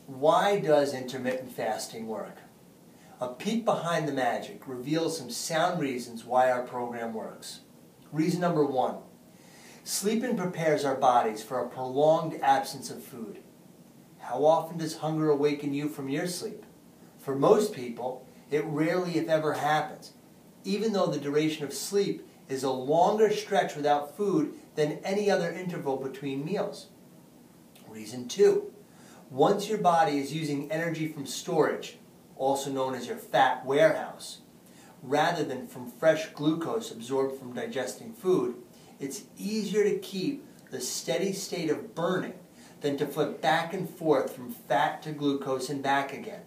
Why does intermittent fasting work? A peek behind the magic reveals some sound reasons why our program works. Reason number 1. Sleeping prepares our bodies for a prolonged absence of food. How often does hunger awaken you from your sleep? For most people, it rarely if ever happens, even though the duration of sleep is a longer stretch without food than any other interval between meals. Reason 2. Once your body is using energy from storage, also known as your fat warehouse, rather than from fresh glucose absorbed from digesting food, it's easier to keep the steady state of burning than to flip back and forth from fat to glucose and back again.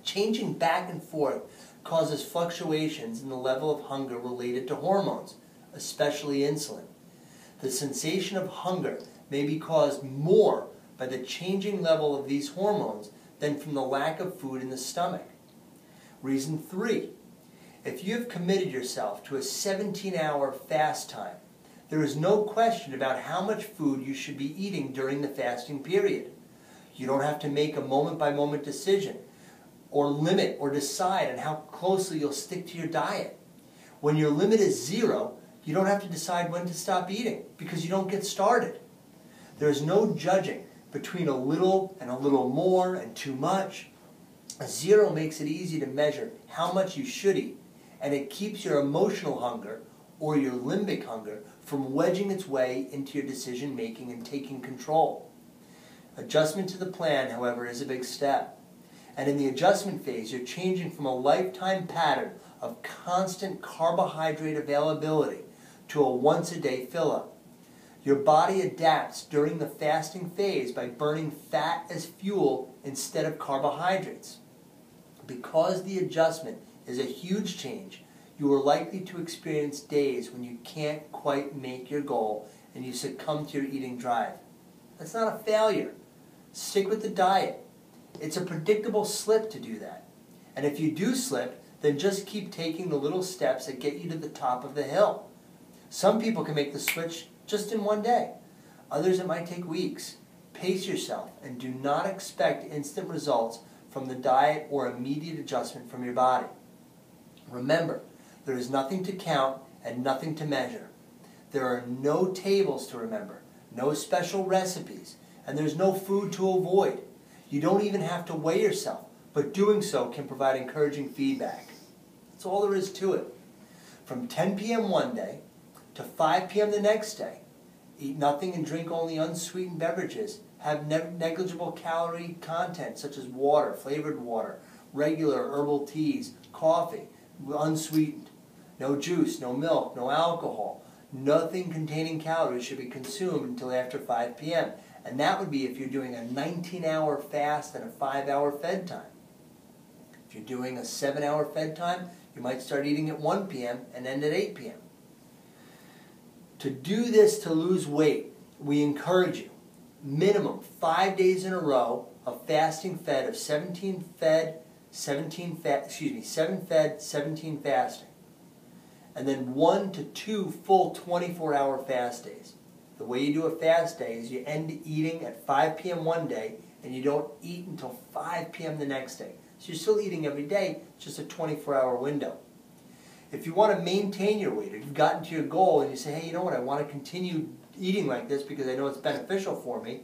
Changing back and forth causes fluctuations in the level of hunger related to hormones, especially insulin. The sensation of hunger may be caused more by the changing level of these hormones than from the lack of food in the stomach. Reason 3. If you have committed yourself to a 17-hour fast time, there is no question about how much food you should be eating during the fasting period. You don't have to make a moment-by-moment decision or limit or decide on how closely you'll stick to your diet. When your limit is 0, you don't have to decide when to stop eating because you don't get started. There is no judging between a little and a little more and too much. A 0 makes it easy to measure how much you should eat, and it keeps your emotional hunger or your limbic hunger from wedging its way into your decision making and taking control. Adjustment to the plan, however, is a big step. And in the adjustment phase, you're changing from a lifetime pattern of constant carbohydrate availability to a once-a-day fill-up. Your body adapts during the fasting phase by burning fat as fuel instead of carbohydrates. Because the adjustment is a huge change, you are likely to experience days when you can't quite make your goal and you succumb to your eating drive. That's not a failure. Stick with the diet. It's a predictable slip to do that. And if you do slip, then just keep taking the little steps that get you to the top of the hill. Some people can make the switch just in one day. Others it might take weeks. Pace yourself and do not expect instant results from the diet or immediate adjustment from your body. Remember, there is nothing to count and nothing to measure. There are no tables to remember, no special recipes, and there's no food to avoid. You don't even have to weigh yourself, but doing so can provide encouraging feedback. That's all there is to it. From 10 p.m. one day to 5 p.m. the next day, eat nothing and drink only unsweetened beverages. Have negligible calorie content such as water, flavored water, regular herbal teas, coffee, unsweetened. No juice, no milk, no alcohol. Nothing containing calories should be consumed until after 5 p.m. And that would be if you're doing a 19-hour fast and a 5-hour fed time. If you're doing a 7-hour fed time, you might start eating at 1 p.m. and end at 8 p.m. To do this to lose weight, we encourage you, minimum 5 days in a row of fasting fed of 7 fed, 17 fasting. And then 1 to 2 full 24-hour fast days. The way you do a fast day is you end eating at 5 p.m. one day and you don't eat until 5 p.m. the next day. So you're still eating every day, it's just a 24-hour window. If you want to maintain your weight, if you've gotten to your goal and you say, hey, you know what, I want to continue eating like this because I know it's beneficial for me,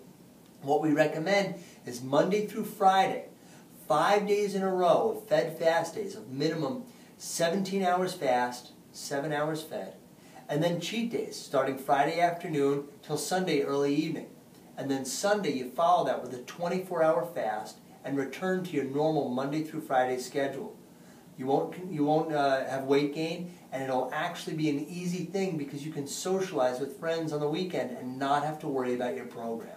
what we recommend is Monday through Friday, 5 days in a row of fed fast days of minimum 17 hours fast, 7 hours fed, and then cheat days starting Friday afternoon till Sunday early evening. And then Sunday you follow that with a 24-hour fast and return to your normal Monday through Friday schedule. You won't have weight gain, and it'll actually be an easy thing because you can socialize with friends on the weekend and not have to worry about your program.